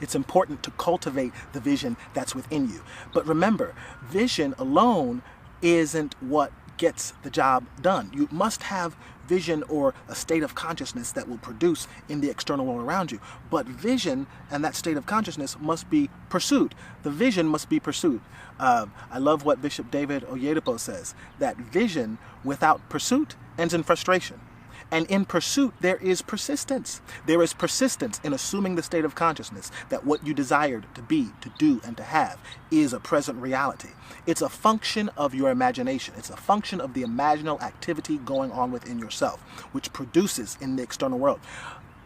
It's important to cultivate the vision that's within you. But remember, vision alone isn't what gets the job done. You must have vision or a state of consciousness that will produce in the external world around you. But vision and that state of consciousness must be pursued. The vision must be pursued. I love what Bishop David Oyedepo says, that vision without pursuit ends in frustration. And in pursuit, there is persistence. There is persistence in assuming the state of consciousness that what you desired to be, to do, and to have is a present reality. It's a function of your imagination. It's a function of the imaginal activity going on within yourself, which produces in the external world.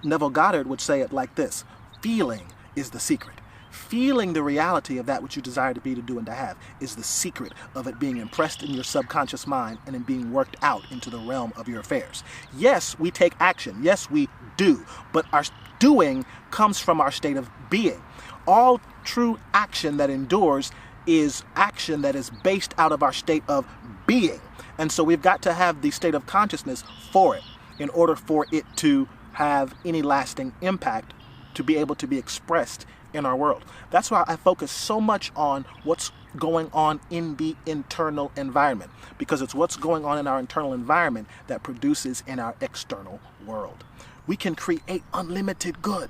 Neville Goddard would say it like this: feeling is the secret. Feeling the reality of that which you desire to be, to do, and to have is the secret of it being impressed in your subconscious mind and in being worked out into the realm of your affairs. Yes, we take action. Yes, we do. But our doing comes from our state of being. All true action that endures is action that is based out of our state of being. And so we've got to have the state of consciousness for it in order for it to have any lasting impact, to be able to be expressed in our world. That's why I focus so much on what's going on in the internal environment, because it's what's going on in our internal environment that produces in our external world. We can create unlimited good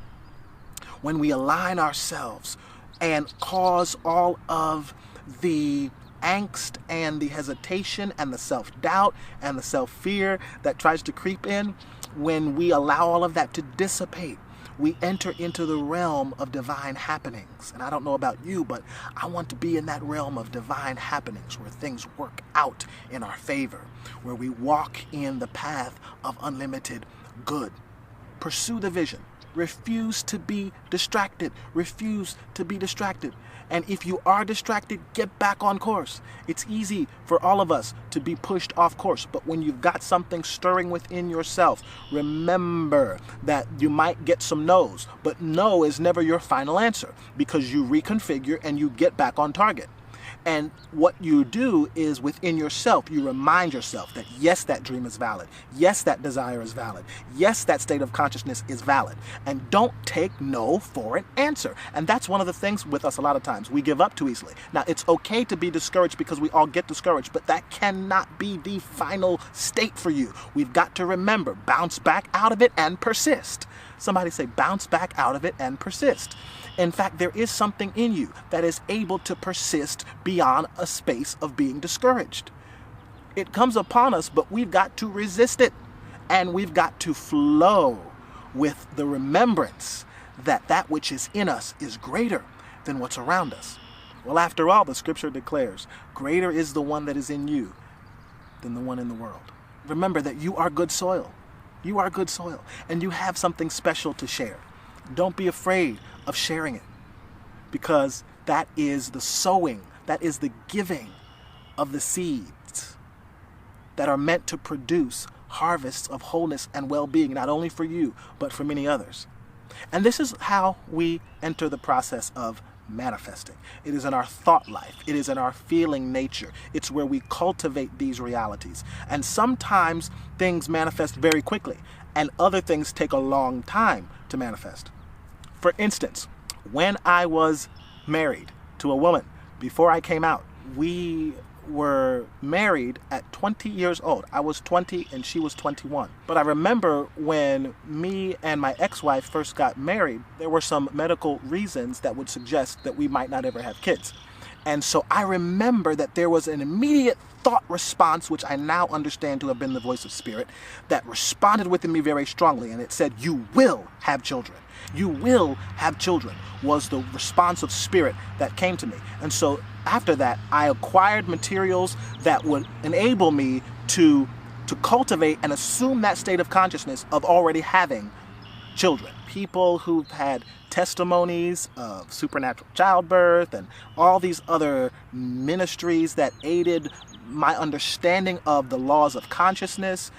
when we align ourselves and cause all of the angst and the hesitation and the self-doubt and the self-fear that tries to creep in. When we allow all of that to dissipate, we enter into the realm of divine happenings. And I don't know about you, but I want to be in that realm of divine happenings where things work out in our favor, where we walk in the path of unlimited good. Pursue the vision. Refuse to be distracted. Refuse to be distracted. And if you are distracted, get back on course. It's easy for all of us to be pushed off course. But when you've got something stirring within yourself, remember that you might get some no's. But no is never your final answer, because you reconfigure and you get back on target. And what you do is within yourself, you remind yourself that yes, that dream is valid. Yes, that desire is valid. Yes, that state of consciousness is valid. And don't take no for an answer. And that's one of the things with us a lot of times. We give up too easily. Now, it's okay to be discouraged, because we all get discouraged, but that cannot be the final state for you. We've got to remember, bounce back out of it and persist. Somebody say, bounce back out of it and persist. In fact, there is something in you that is able to persist beyond a space of being discouraged. It comes upon us, but we've got to resist it. And we've got to flow with the remembrance that that which is in us is greater than what's around us. Well, after all, the scripture declares, greater is the one that is in you than the one in the world. Remember that you are good soil. You are good soil, and you have something special to share. Don't be afraid of sharing it, because that is the sowing, that is the giving of the seeds that are meant to produce harvests of wholeness and well-being, not only for you, but for many others. And this is how we enter the process of manifesting. It is in our thought life. It is in our feeling nature. It's where we cultivate these realities. And sometimes things manifest very quickly, and other things take a long time to manifest. For instance, when I was married to a woman, before I came out, we were married at 20 years old. I was 20 and she was 21. But I remember when me and my ex-wife first got married, there were some medical reasons that would suggest that we might not ever have kids. And so I remember that there was an immediate thought response, which I now understand to have been the voice of Spirit, that responded within me very strongly. And it said, you will have children. You will have children, was the response of Spirit that came to me. And so after that, I acquired materials that would enable me to cultivate and assume that state of consciousness of already having children. People who've had testimonies of supernatural childbirth and all these other ministries that aided my understanding of the laws of consciousness.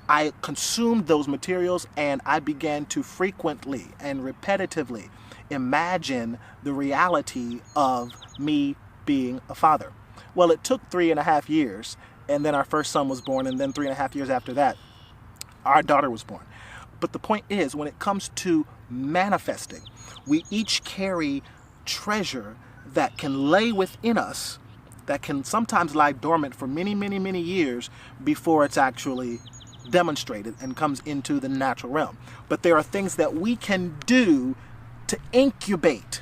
I consumed those materials, and I began to frequently and repetitively imagine the reality of me being a father. Well, it took 3.5 years, and then our first son was born, and then 3.5 years after that, our daughter was born. But the point is, when it comes to manifesting. We each carry treasure that can lay within us, that can sometimes lie dormant for many, many, many years before it's actually demonstrated and comes into the natural realm. But there are things that we can do to incubate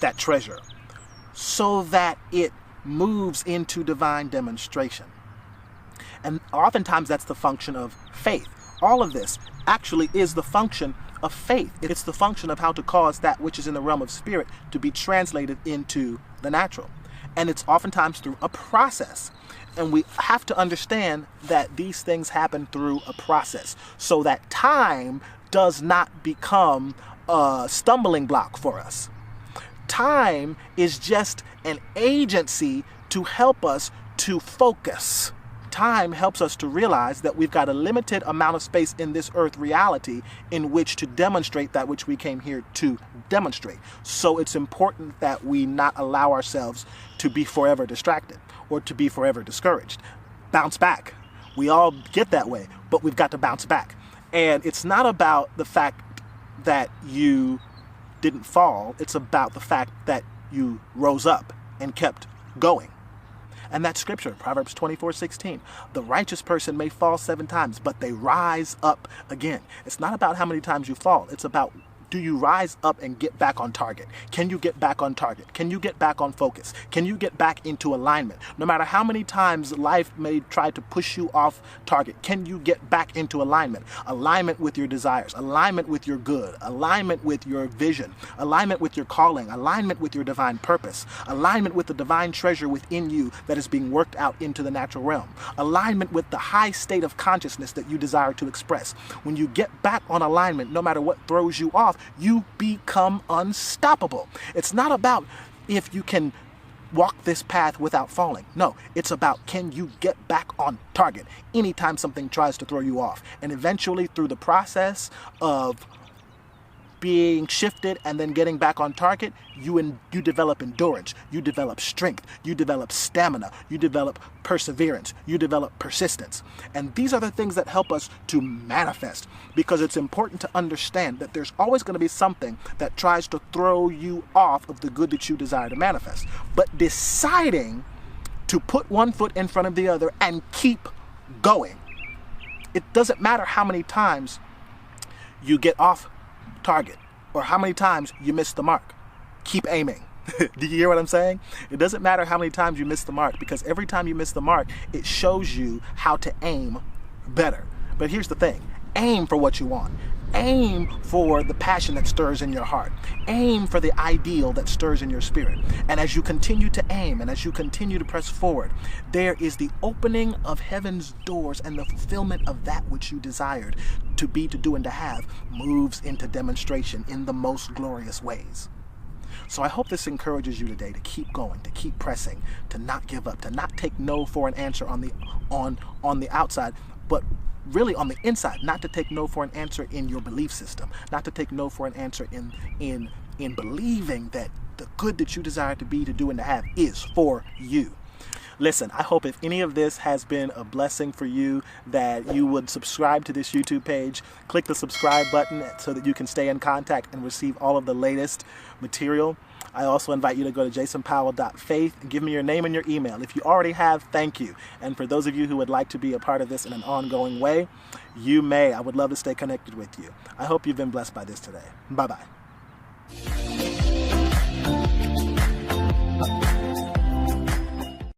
that treasure so that it moves into divine demonstration. And oftentimes that's the function of faith. All of this actually is the function of faith. It's the function of how to cause that which is in the realm of spirit to be translated into the natural. And it's oftentimes through a process. And we have to understand that these things happen through a process so that time does not become a stumbling block for us. Time is just an agency to help us to focus. Time helps us to realize that we've got a limited amount of space in this earth reality in which to demonstrate that which we came here to demonstrate. So it's important that we not allow ourselves to be forever distracted or to be forever discouraged. Bounce back. We all get that way, but we've got to bounce back. And it's not about the fact that you didn't fall. It's about the fact that you rose up and kept going. And that's scripture, Proverbs 24:16. The righteous person may fall 7 times, but they rise up again. It's not about how many times you fall. It's about, do you rise up and get back on target? Can you get back on target? Can you get back on focus? Can you get back into alignment? No matter how many times life may try to push you off target, can you get back into alignment? Alignment with your desires, alignment with your good, alignment with your vision, alignment with your calling, alignment with your divine purpose, alignment with the divine treasure within you that is being worked out into the natural realm, alignment with the high state of consciousness that you desire to express. When you get back on alignment, no matter what throws you off, you become unstoppable. It's not about if you can walk this path without falling. No, it's about, can you get back on target anytime something tries to throw you off? And eventually, through the process of being shifted and then getting back on target, you develop endurance, you develop strength, you develop stamina, you develop perseverance, you develop persistence. And these are the things that help us to manifest, because it's important to understand that there's always going to be something that tries to throw you off of the good that you desire to manifest. But deciding to put one foot in front of the other and keep going. It doesn't matter how many times you get off target or how many times you miss the mark. Keep aiming. Do you hear what I'm saying? It doesn't matter how many times you miss the mark, because every time you miss the mark, it shows you how to aim better. But here's the thing. Aim for what you want. Aim for the passion that stirs in your heart. Aim for the ideal that stirs in your spirit. And as you continue to aim and as you continue to press forward, there is the opening of heaven's doors, and the fulfillment of that which you desired to be, to do, and to have moves into demonstration in the most glorious ways. So I hope this encourages you today to keep going, to keep pressing, to not give up, to not take no for an answer on the outside, but really on the inside, not to take no for an answer in your belief system, not to take no for an answer in believing that the good that you desire to be, to do, and to have is for you. Listen, I hope if any of this has been a blessing for you, that you would subscribe to this YouTube page, click the subscribe button so that you can stay in contact and receive all of the latest material. I also invite you to go to jasonpowell.faith and give me your name and your email. If you already have, thank you. And for those of you who would like to be a part of this in an ongoing way, you may. I would love to stay connected with you. I hope you've been blessed by this today. Bye-bye.